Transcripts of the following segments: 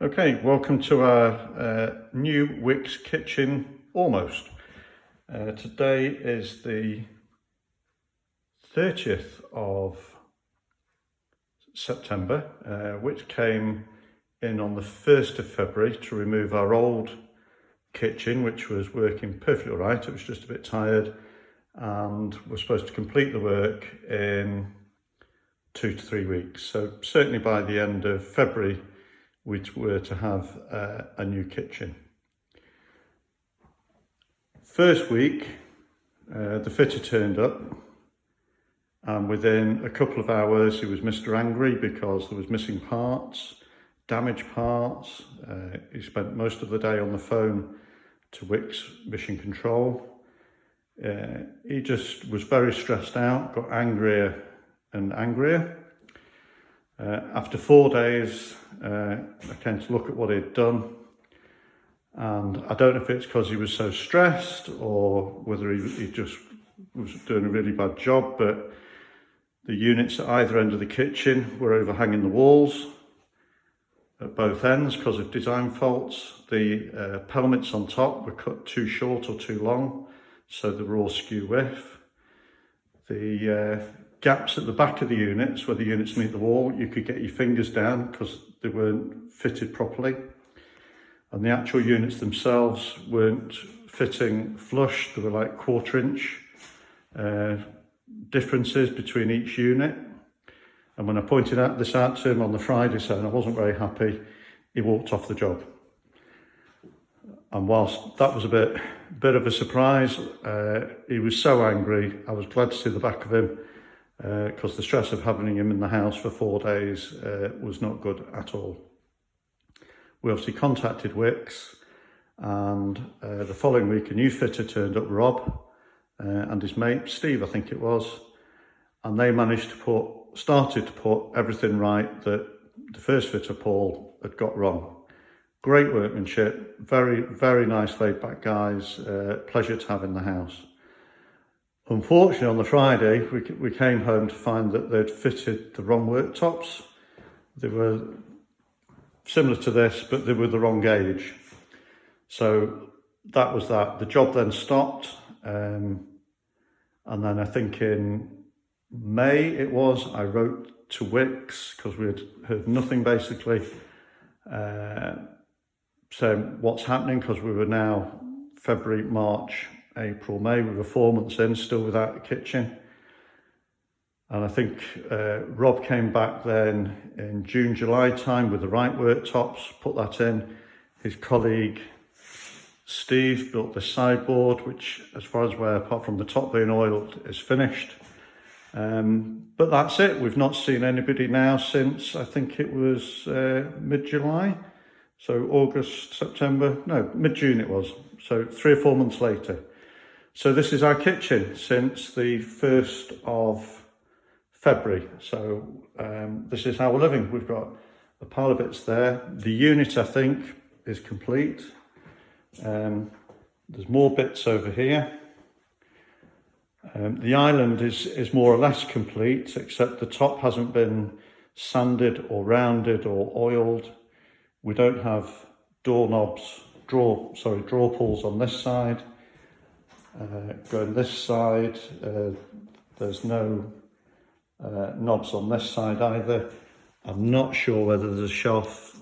Okay, welcome to our new Wickes Kitchen, almost. Today is the 30th of September, which came in on the 1st of February to remove our old kitchen, which was working perfectly all right. It was just a bit tired, and we're supposed to complete the work in 2 to 3 weeks. So certainly by the end of February, we were to have a new kitchen. First week, the fitter turned up, and within a couple of hours he was Mr. Angry because there was missing parts, damaged parts. He spent most of the day on the phone to Wickes Mission Control. He just was very stressed out, got angrier and angrier. After 4 days, I came to look at what he'd done, and I don't know if it's because he was so stressed or whether he just was doing a really bad job, but the units at either end of the kitchen were overhanging the walls at both ends because of design faults. The pelmets on top were cut too short or too long, so they were all skew width. The gaps at the back of the units, where the units meet the wall, you could get your fingers down because they weren't fitted properly. And the actual units themselves weren't fitting flush. There were like 1/4 inch differences between each unit. And when I pointed this out to him on the Friday, saying I wasn't very happy, he walked off the job. And whilst that was a bit of a surprise, he was so angry. I was glad to see the back of him, because the stress of having him in the house for 4 days was not good at all. We obviously contacted Wickes, and the following week a new fitter turned up, Rob, and his mate, Steve I think it was, and they managed to started to put everything right that the first fitter, Paul, had got wrong. Great workmanship, very, very nice laid back guys, pleasure to have in the house. Unfortunately, on the Friday, we came home to find that they'd fitted the wrong worktops. They were similar to this, but they were the wrong gauge. So that was that. The job then stopped. And then I think in May I wrote to Wickes because we had heard nothing basically, saying what's happening, because we were now February, March, April, May, we were 4 months in, still without a kitchen. And I think Rob came back then in June, July time with the right worktops, put that in. His colleague Steve built the sideboard, which, as far as we're, apart from the top being oiled, is finished. But that's it. We've not seen anybody now since, I think it was mid-July. So August, September, no, mid-June it was. So 3 or 4 months later. So this is our kitchen since the 1st of February. So this is how we're living. We've got a pile of bits there. The unit, I think, is complete. There's more bits over here. The island is more or less complete, except the top hasn't been sanded or rounded or oiled. We don't have draw pulls on this side. Going this side, there's no knobs on this side either. I'm not sure whether there's a shelf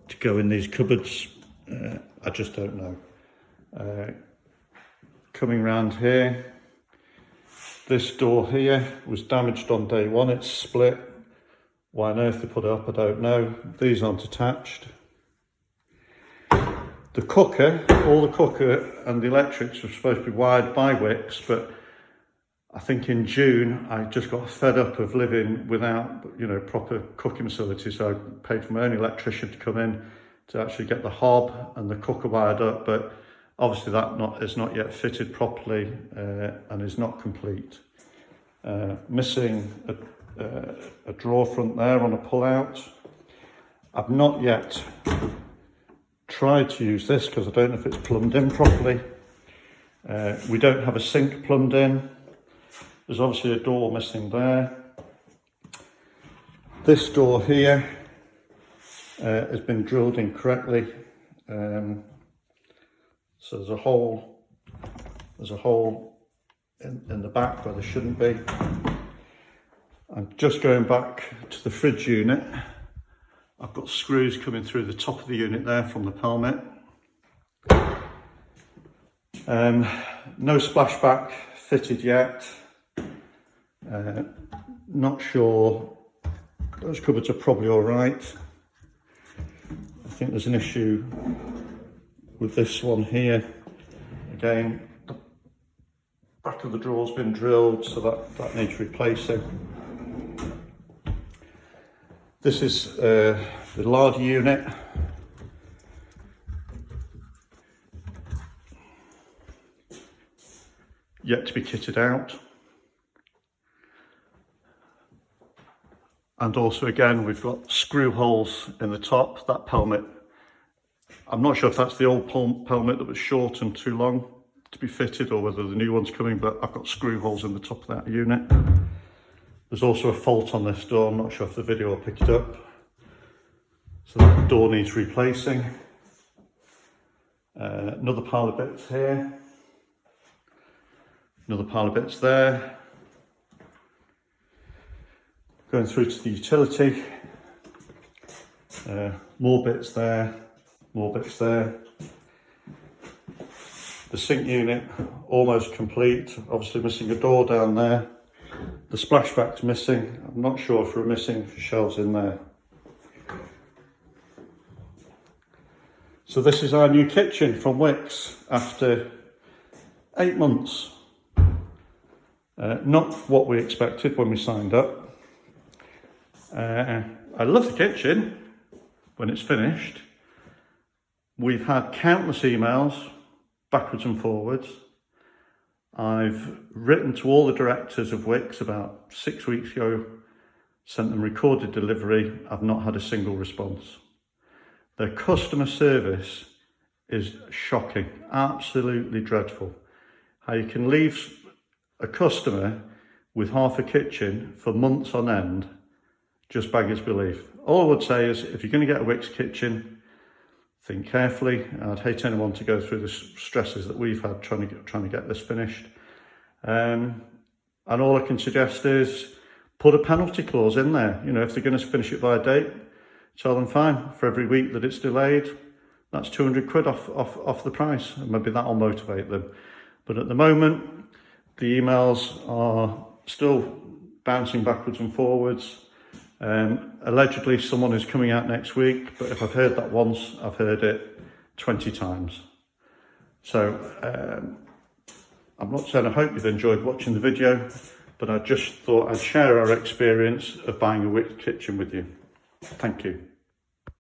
to go in these cupboards. I just don't know. Coming round here, this door here was damaged on day one. It's split. Why on earth they put it up, I don't know. These aren't attached. The cooker, all the cooker and the electrics were supposed to be wired by Wickes, but I think in June I just got fed up of living without, proper cooking facilities. So I paid for my own electrician to come in to actually get the hob and the cooker wired up, but obviously that is not yet fitted properly and is not complete. Missing a drawer front there on a pull-out. I've not yet tried to use this because I don't know if it's plumbed in properly. We don't have a sink plumbed in. There's obviously a door missing there. This door here has been drilled in correctly. So there's a hole in the back where there shouldn't be. I'm just going back to the fridge unit. I've got screws coming through the top of the unit there from the pelmet. No splashback fitted yet. Not sure, those cupboards are probably all right. I think there's an issue with this one here. Again, the back of the drawer's been drilled, so that needs replacing. This is the larder unit. Yet to be kitted out. And also again, we've got screw holes in the top. That pelmet, I'm not sure if that's the old pelmet that was short and too long to be fitted, or whether the new one's coming, but I've got screw holes in the top of that unit. There's also a fault on this door. I'm not sure if the video will pick it up. So that door needs replacing. Another pile of bits here. Another pile of bits there. Going through to the utility. More bits there. More bits there. The sink unit almost complete. Obviously missing a door down there. The splashback's missing. I'm not sure if we're missing shelves in there. So this is our new kitchen from Wickes after 8 months. Not what we expected when we signed up. I love the kitchen when it's finished. We've had countless emails backwards and forwards. I've written to all the directors of Wickes about 6 weeks ago, sent them recorded delivery. I've not had a single response. Their customer service is shocking, absolutely dreadful. How you can leave a customer with half a kitchen for months on end just beggars belief. All I would say is, if you're going to get a Wickes kitchen, think carefully. I'd hate anyone to go through the stresses that we've had trying to get this finished. And all I can suggest is put a penalty clause in there. You know, if they're going to finish it by a date, tell them fine. For every week that it's delayed, that's 200 quid off the price. And maybe that'll motivate them. But at the moment, the emails are still bouncing backwards and forwards. Allegedly someone is coming out next week, but if I've heard that once, I've heard it 20 times. So I'm not saying I hope you've enjoyed watching the video, but I just thought I'd share our experience of buying a Wickes kitchen with you. Thank you.